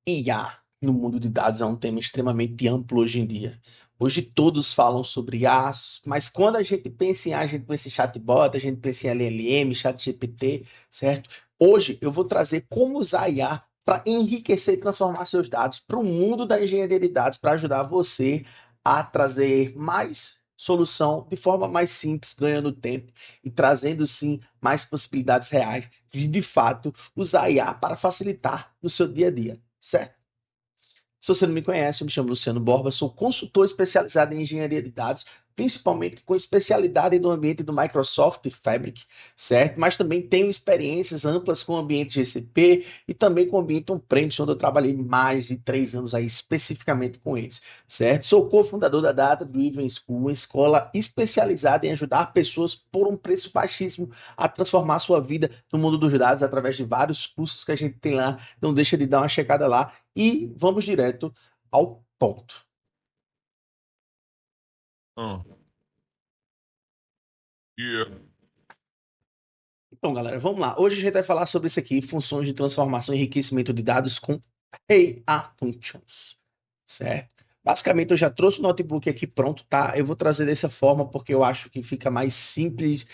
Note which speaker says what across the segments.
Speaker 1: IA no mundo de dados é um tema extremamente amplo hoje em dia. Hoje todos falam sobre IA, mas quando a gente pensa em IA, a gente pensa em chatbot, a gente pensa em LLM, ChatGPT, certo? Hoje eu vou trazer como usar IA para enriquecer e transformar seus dados para o mundo da engenharia de dados, para ajudar você a trazer mais solução de forma mais simples, ganhando tempo e trazendo sim mais possibilidades reais de fato usar IA para facilitar no seu dia a dia, certo? Se você não me conhece, eu me chamo Luciano Borba, sou consultor especializado em engenharia de dados, principalmente com especialidade no ambiente do Microsoft Fabric, certo? Mas também tenho experiências amplas com o ambiente GCP e também com o ambiente on-premise, onde eu trabalhei mais de 3 anos aí especificamente com eles, certo? Sou cofundador da Data Driven School, uma escola especializada em ajudar pessoas por um preço baixíssimo a transformar a sua vida no mundo dos dados através de vários cursos que a gente tem lá. Não deixa de dar uma checada lá e vamos direto ao ponto.
Speaker 2: Ah, e
Speaker 1: Então, galera, vamos lá. Hoje a gente vai falar sobre isso aqui, funções de transformação e enriquecimento de dados com AI Functions, certo? Basicamente, eu já trouxe o notebook aqui pronto, tá? Eu vou trazer dessa forma porque eu acho que fica mais simples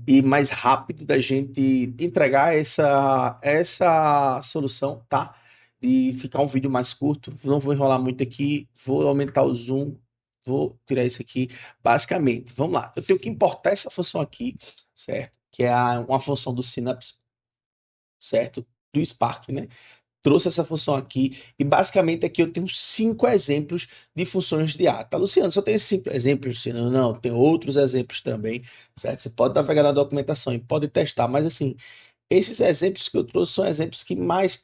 Speaker 1: e mais rápido da gente entregar essa solução, tá? De ficar um vídeo mais curto. Não vou enrolar muito aqui, vou aumentar o zoom, vou tirar isso aqui. Basicamente, vamos lá. Eu tenho que importar essa função aqui, certo? Que é uma função do Synapse, certo? Do Spark, né? Trouxe essa função aqui e basicamente aqui eu tenho 5 exemplos de funções de A. Tá, Luciano, só tem esses 5 exemplos, Luciano? Não, tem outros exemplos também, certo? Você pode navegar na documentação e pode testar, mas assim, esses exemplos que eu trouxe são exemplos que mais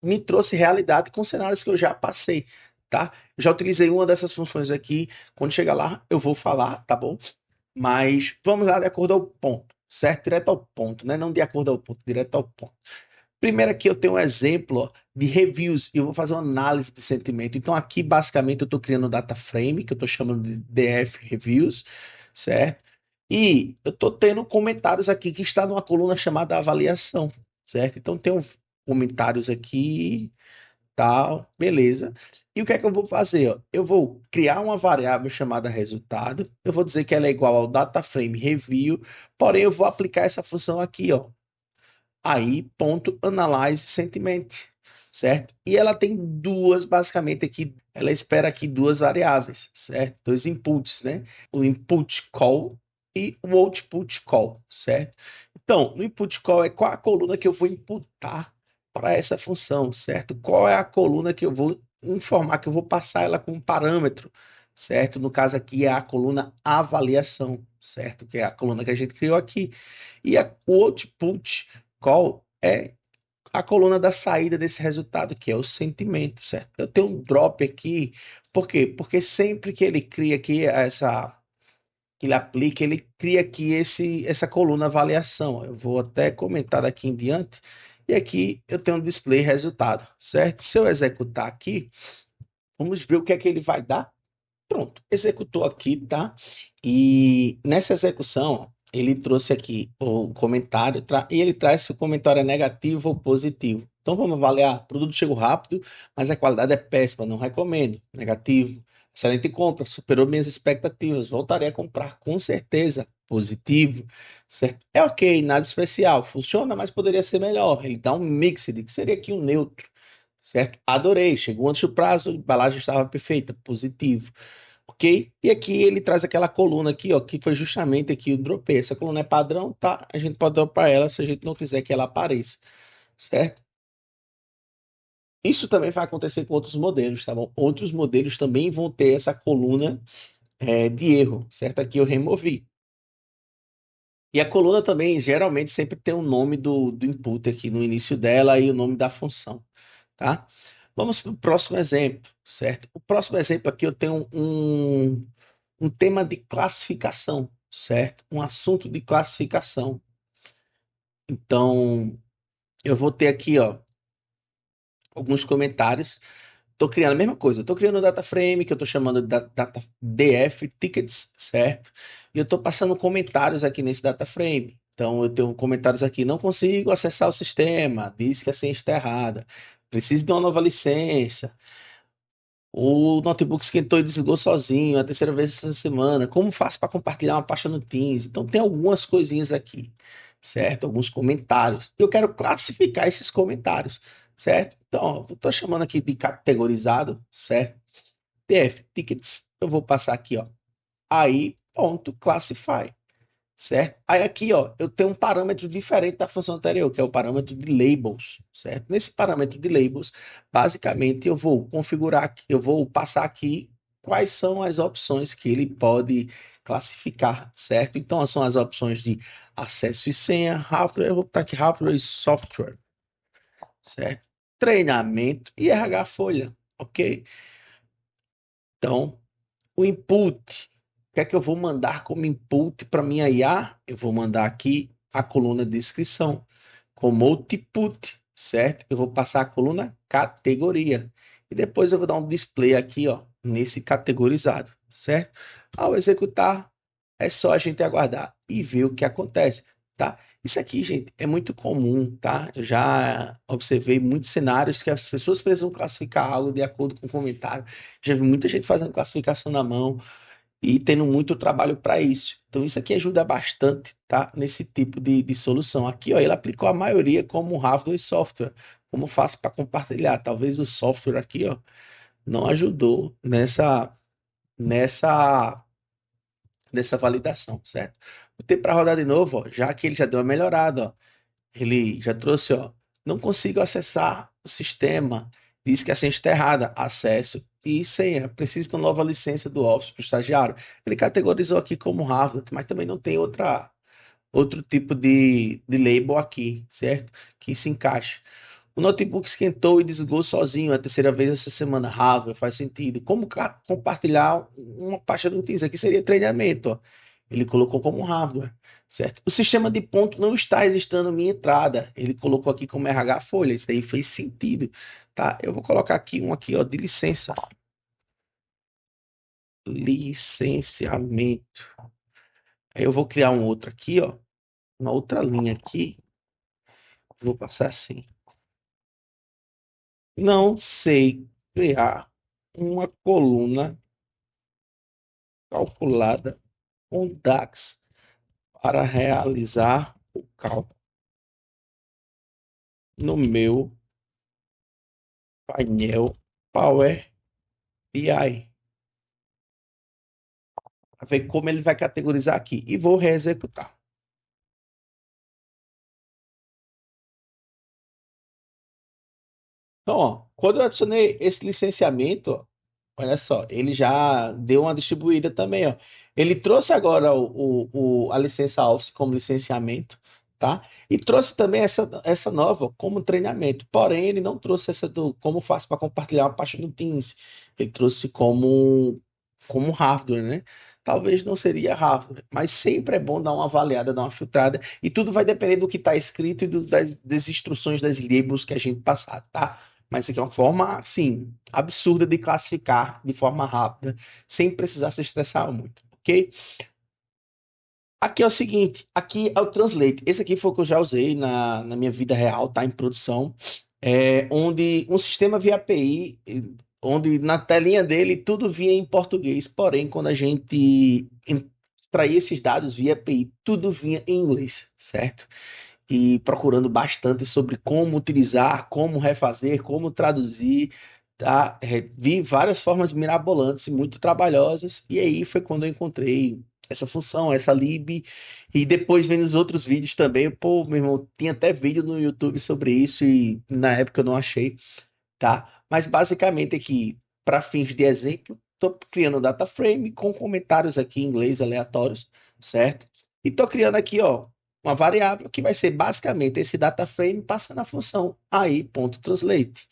Speaker 1: me trouxe realidade com cenários que eu já passei, tá? Eu já utilizei uma dessas funções aqui, quando chegar lá eu vou falar, tá bom? Mas vamos lá de acordo ao ponto, certo? Direto ao ponto, né? Não de acordo ao ponto, direto ao ponto. Primeiro aqui eu tenho um exemplo ó, de reviews e eu vou fazer uma análise de sentimento. Então aqui basicamente eu estou criando um data frame que eu estou chamando de DF Reviews, certo? E eu estou tendo comentários aqui que está numa coluna chamada avaliação, certo? Então tem comentários aqui, tal, beleza. E o que é que eu vou fazer? Ó? Eu vou criar uma variável chamada resultado. Eu vou dizer que ela é igual ao data frame review, porém eu vou aplicar essa função aqui, ó, aí, ponto, analyze sentiment, certo? E ela tem duas, basicamente, aqui, ela espera aqui duas variáveis, certo? Dois inputs, né? O input call e o output call, certo? Então, no input call é qual a coluna que eu vou imputar para essa função, certo? Qual é a coluna que eu vou informar, que eu vou passar ela com um parâmetro, certo? No caso aqui é a coluna avaliação, certo? Que é a coluna que a gente criou aqui. E o output qual é a coluna da saída desse resultado, que é o sentimento, certo? Eu tenho um drop aqui, por quê? Porque sempre que ele cria aqui que ele aplica, ele cria aqui essa coluna avaliação. Eu vou até comentar daqui em diante, e aqui eu tenho um display resultado, certo? Se eu executar aqui, vamos ver o que é que ele vai dar. Pronto, executou aqui, tá? E nessa execução, ele trouxe aqui o comentário, e ele traz se o comentário é negativo ou positivo. Então vamos avaliar. O produto chegou rápido, mas a qualidade é péssima, não recomendo. Negativo. Excelente compra, superou minhas expectativas. Voltarei a comprar com certeza. Positivo, certo? É ok, nada especial. Funciona, mas poderia ser melhor. Ele dá um mixed, que seria aqui um neutro, certo? Adorei. Chegou antes do prazo, a embalagem estava perfeita. Positivo. Ok? E aqui ele traz aquela coluna aqui, ó, que foi justamente aqui o dropei. Essa coluna é padrão, tá? A gente pode dropar ela se a gente não quiser que ela apareça, certo? Isso também vai acontecer com outros modelos, tá bom? Outros modelos também vão ter essa coluna de erro, certo? Aqui eu removi. E a coluna também, geralmente, sempre tem o nome do input aqui no início dela e o nome da função, tá? Vamos para o próximo exemplo, certo? O próximo exemplo aqui eu tenho um tema de classificação, certo? Um assunto de classificação. Então, eu vou ter aqui, ó, alguns comentários. Estou criando a mesma coisa. Estou criando o data frame, que eu estou chamando de data DF tickets, certo? E eu estou passando comentários aqui nesse data frame. Então, eu tenho comentários aqui. Não consigo acessar o sistema. Diz que a senha está errada. Preciso de uma nova licença. O notebook esquentou e desligou sozinho a terceira vez essa semana. Como faço para compartilhar uma pasta no Teams? Então tem algumas coisinhas aqui, certo? Alguns comentários. Eu quero classificar esses comentários, certo? Então, ó, eu estou chamando aqui de categorizado, certo? TF Tickets. Eu vou passar aqui, ó. Aí, ponto, classify, certo? Aí aqui, ó, eu tenho um parâmetro diferente da função anterior, que é o parâmetro de labels, certo? Nesse parâmetro de labels, basicamente eu vou configurar, eu vou passar aqui quais são as opções que ele pode classificar, certo? Então, são as opções de acesso e senha, hardware, eu vou botar aqui hardware e software, certo? Treinamento e RH folha, ok? Então, o input, o que é que eu vou mandar como input para minha IA? Eu vou mandar aqui a coluna descrição. Como output, certo? Eu vou passar a coluna categoria. E depois eu vou dar um display aqui, ó, nesse categorizado, certo? Ao executar, é só a gente aguardar e ver o que acontece, tá? Isso aqui, gente, é muito comum, tá? Eu já observei muitos cenários que as pessoas precisam classificar algo de acordo com o comentário. Já vi muita gente fazendo classificação na mão e tendo muito trabalho para isso. Então, isso aqui ajuda bastante, tá? Nesse tipo de solução. Aqui, ó, ele aplicou a maioria como hardware e software. Como faço para compartilhar? Talvez o software aqui, ó, não ajudou nessa, nessa validação, certo? Botei para rodar de novo, ó, já que ele já deu uma melhorada, ó. Ele já trouxe, ó, não consigo acessar o sistema, diz que a senha está errada, acesso e senha, preciso de uma nova licença do Office para o estagiário. Ele categorizou aqui como Harvard, mas também não tem outro tipo de label aqui, certo? Que se encaixe. O notebook esquentou e desligou sozinho a terceira vez essa semana. Harvard, faz sentido. Como compartilhar uma pasta do Teams? Aqui seria treinamento, ó. Ele colocou como hardware, certo? O sistema de ponto não está registrando minha entrada. Ele colocou aqui como RH folha. Isso daí fez sentido, tá? Eu vou colocar aqui um aqui, ó, de licença. Licenciamento. Aí eu vou criar um outro aqui, ó, uma outra linha aqui. Vou passar assim. Não sei criar uma coluna calculada com DAX para realizar o cálculo no meu painel Power BI. Para ver como ele vai categorizar aqui. E vou reexecutar. Então, ó, quando eu adicionei esse licenciamento, ó, olha só, ele já deu uma distribuída também, ó. Ele trouxe agora a licença Office como licenciamento, tá? E trouxe também essa nova como treinamento. Porém, ele não trouxe essa do como faço para compartilhar uma página no Teams. Ele trouxe como hardware, né? Talvez não seria hardware, mas sempre é bom dar uma avaliada, dar uma filtrada, e tudo vai depender do que está escrito e das instruções das labels que a gente passar, tá? Mas isso aqui é uma forma, assim, absurda de classificar de forma rápida, sem precisar se estressar muito, ok? Aqui é o seguinte, aqui é o Translate. Esse aqui foi o que eu já usei na minha vida real, tá? Em produção, onde um sistema via API, onde na telinha dele tudo vinha em português, porém, quando a gente extraía esses dados via API, tudo vinha em inglês, certo? E procurando bastante sobre como utilizar, como refazer, como traduzir, tá? Vi várias formas mirabolantes e muito trabalhosas, e aí foi quando eu encontrei essa função, essa lib, e depois vendo os outros vídeos também, pô, meu irmão, tinha até vídeo no YouTube sobre isso, e na época eu não achei, tá? Mas basicamente aqui, para fins de exemplo, estou criando um data frame com comentários aqui em inglês aleatórios, certo? E estou criando aqui, ó, uma variável que vai ser basicamente esse data frame passando a função aí.translate.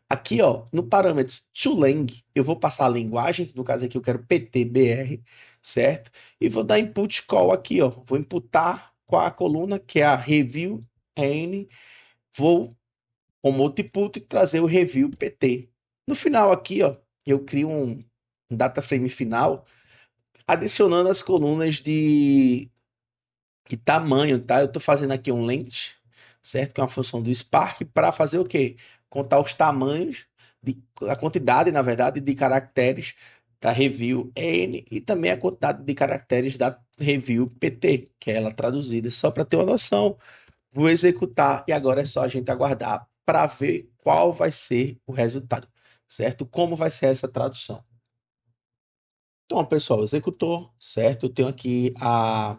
Speaker 1: Aqui, ó, no parâmetro toLang, eu vou passar a linguagem, que no caso aqui eu quero PTBR, certo? E vou dar input call aqui, ó. Vou imputar com a coluna que é a review n, vou como output trazer o review PT. No final aqui, ó, eu crio um data frame final, adicionando as colunas de tamanho, tá? Eu estou fazendo aqui um length, certo? Que é uma função do Spark para fazer o quê? contar os tamanhos, a quantidade, na verdade, de caracteres da review N e também a quantidade de caracteres da review PT, que é ela traduzida, só para ter uma noção. Vou executar e agora é só a gente aguardar para ver qual vai ser o resultado, certo? Como vai ser essa tradução. Então, pessoal, executou, certo? Eu tenho aqui a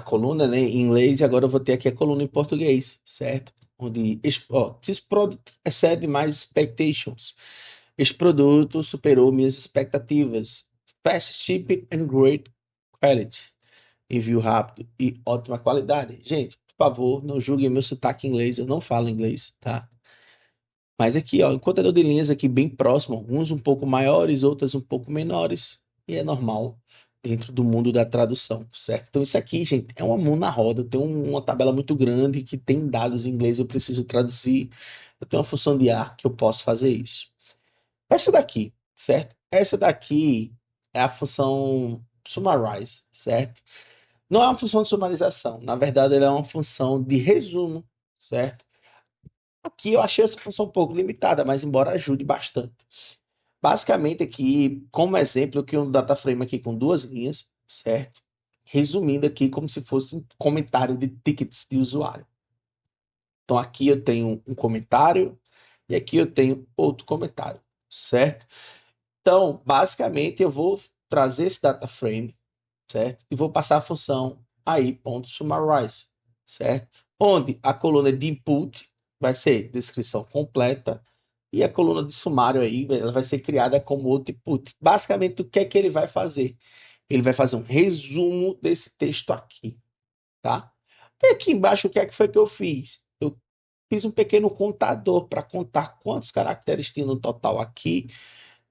Speaker 1: coluna, né, em inglês e agora eu vou ter aqui a coluna em português, certo? Onde, this product exceed my expectations. Este produto superou minhas expectativas. Fast shipping and great quality. Envio rápido e ótima qualidade. Gente, por favor, não julguem meu sotaque em inglês, eu não falo inglês, tá? Mas aqui, ó, enquadrador de linhas aqui bem próximo, alguns um pouco maiores, outras um pouco menores, e é normal dentro do mundo da tradução, certo? Então isso aqui, gente, é uma mão na roda. Eu tenho uma tabela muito grande que tem dados em inglês, eu preciso traduzir. Eu tenho uma função de ar que eu posso fazer isso. Essa daqui, certo? Essa daqui é a função summarize, certo? Não é uma função de sumarização, na verdade, ela é uma função de resumo, certo? Aqui eu achei essa função um pouco limitada, mas embora ajude bastante. Basicamente aqui, como exemplo, aqui um data frame aqui com duas linhas, certo? Resumindo aqui como se fosse um comentário de tickets de usuário. Então aqui eu tenho um comentário e aqui eu tenho outro comentário, certo? Então, basicamente eu vou trazer esse data frame, certo? E vou passar a função aí, ponto summarize, certo? Onde a coluna de input vai ser descrição completa e a coluna de sumário aí, ela vai ser criada como output. Basicamente, o que é que ele vai fazer? Ele vai fazer um resumo desse texto aqui, tá? E aqui embaixo, o que é que foi que eu fiz? Eu fiz um pequeno contador para contar quantos caracteres tinha no total aqui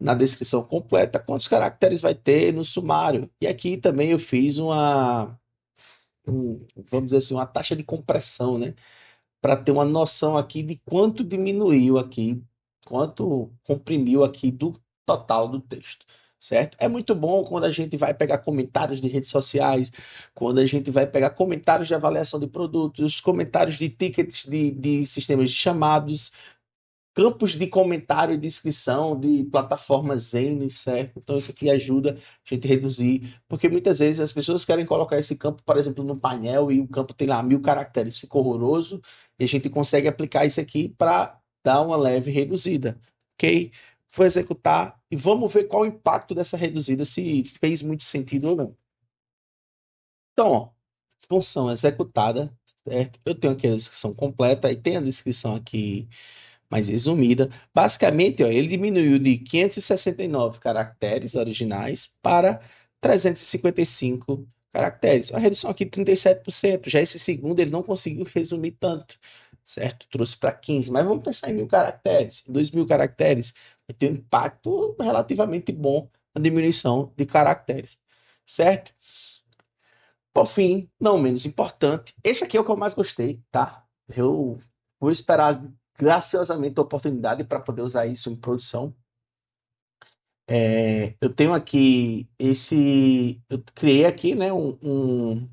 Speaker 1: na descrição completa, quantos caracteres vai ter no sumário. E aqui também eu fiz vamos dizer assim, uma taxa de compressão, né? Para ter uma noção aqui de quanto diminuiu aqui, quanto comprimiu aqui do total do texto, certo? É muito bom quando a gente vai pegar comentários de redes sociais, quando a gente vai pegar comentários de avaliação de produtos, comentários de tickets de sistemas de chamados, campos de comentário e descrição de plataformas N, certo? Então isso aqui ajuda a gente a reduzir, porque muitas vezes as pessoas querem colocar esse campo, por exemplo, no painel e o campo tem lá 1.000 caracteres, fica horroroso, e a gente consegue aplicar isso aqui para dar uma leve reduzida, ok? Vou executar e vamos ver qual o impacto dessa reduzida, se fez muito sentido ou não. Então, ó, função executada, certo? Eu tenho aqui a descrição completa e tem a descrição aqui mais resumida. Basicamente, ó, ele diminuiu de 569 caracteres originais para 355 caracteres. Uma redução aqui de 37%. Já esse segundo ele não conseguiu resumir tanto, certo? Trouxe para 15. Mas vamos pensar em 1.000 caracteres, 2.000 caracteres. Vai ter um impacto relativamente bom na diminuição de caracteres, certo? Por fim, não menos importante, esse aqui é o que eu mais gostei, tá? Eu vou esperar graciosamente a oportunidade para poder usar isso em produção. Eu tenho aqui eu criei aqui, né, um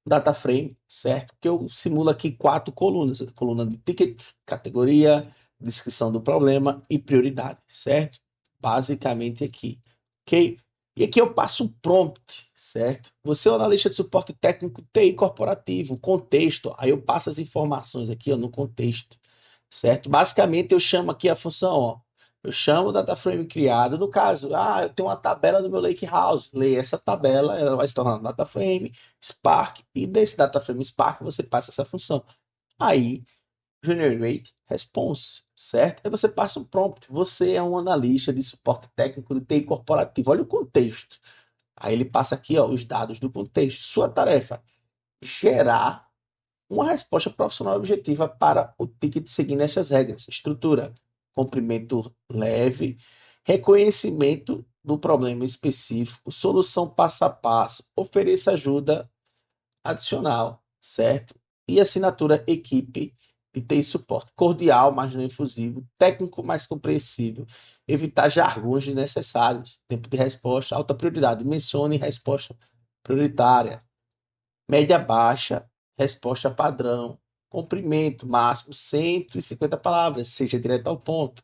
Speaker 1: data frame, certo? Que eu simulo aqui 4 colunas: coluna de ticket, categoria, descrição do problema e prioridade, certo? Basicamente aqui, ok? E aqui eu passo um prompt, certo? Você é um analista de suporte técnico TI corporativo, contexto, aí eu passo as informações aqui, ó, no contexto, certo? Basicamente eu chamo aqui a função, ó, eu chamo o data frame criado, no caso, eu tenho uma tabela do meu Lakehouse, leia essa tabela, ela vai se tornar um data frame, Spark, e desse data frame Spark você passa essa função. Aí, generate response, certo? Aí você passa um prompt. Você é um analista de suporte técnico de TI corporativo. Olha o contexto. Aí ele passa aqui, ó, os dados do contexto. Sua tarefa: gerar uma resposta profissional objetiva para o ticket seguindo essas regras. Estrutura: comprimento leve, reconhecimento do problema específico, solução passo a passo, ofereça ajuda adicional, certo? E assinatura equipe de TI suporte. Cordial, mas não efusivo. Técnico, mais compreensível. Evitar jargões desnecessários. Tempo de resposta, alta prioridade. Mencione resposta prioritária. Média baixa, resposta padrão. Comprimento máximo 150 palavras, seja direto ao ponto.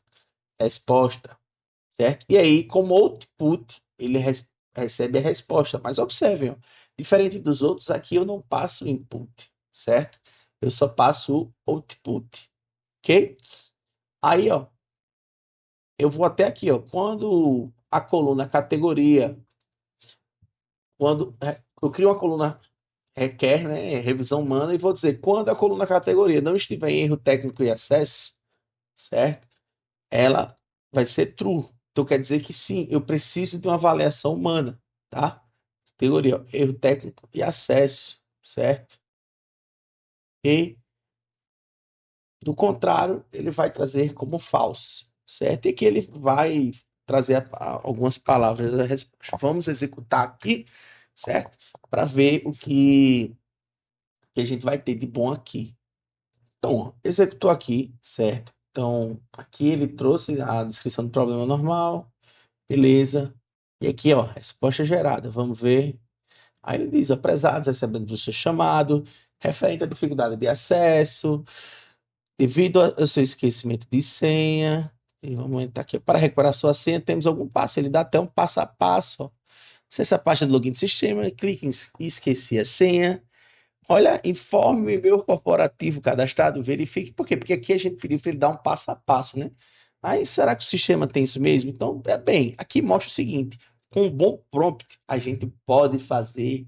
Speaker 1: Resposta, certo? E aí, como output, ele recebe a resposta. Mas observem, ó, diferente dos outros, aqui eu não passo input, certo? Eu só passo o output, ok? Aí, ó, eu vou até aqui, ó, quando a coluna categoria, quando eu crio uma coluna requer, né, revisão humana, e vou dizer, quando a coluna categoria não estiver em erro técnico e acesso, certo? Ela vai ser true. Então quer dizer que sim, eu preciso de uma avaliação humana, tá? Categoria, ó, erro técnico e acesso, certo? E do contrário, ele vai trazer como falso, certo? E aqui ele vai trazer algumas palavras da resposta. Vamos executar aqui, certo? Para ver que a gente vai ter de bom aqui. Então, ó, executou aqui, certo? Então, aqui ele trouxe a descrição do problema normal, beleza. E aqui, ó, resposta gerada. Vamos ver. Aí ele diz, ó, prezados, recebendo do seu chamado, referente à dificuldade de acesso, devido ao seu esquecimento de senha. E vamos entrar aqui. Para recuperar sua senha, temos algum passo. Ele dá até um passo a passo, ó. Acesse a página do login do sistema, clique em esquecer a senha. Olha, informe o e-mail corporativo cadastrado, verifique. Por quê? Porque aqui a gente pediu para ele dar um passo a passo, né? Aí, será que o sistema tem isso mesmo? Então, é bem, aqui mostra o seguinte, com um bom prompt, a gente pode fazer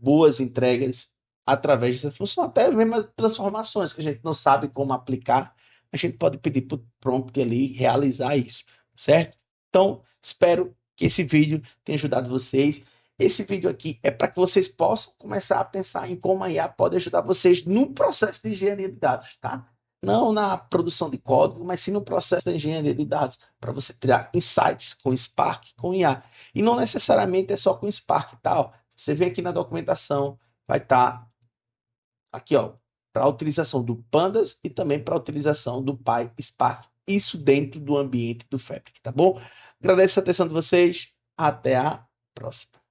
Speaker 1: boas entregas através dessa função, até mesmo as transformações que a gente não sabe como aplicar, a gente pode pedir para o prompt ali realizar isso, certo? Então, espero que esse vídeo tenha ajudado vocês. Esse vídeo aqui é para que vocês possam começar a pensar em como a IA pode ajudar vocês no processo de engenharia de dados, tá? Não na produção de código, mas sim no processo da engenharia de dados, para você tirar insights com Spark, com IA. E não necessariamente é só com Spark, tá? Você vem aqui na documentação, vai estar aqui, ó, para a utilização do Pandas e também para a utilização do PySpark. Isso dentro do ambiente do Fabric, tá bom? Agradeço a atenção de vocês. Até a próxima.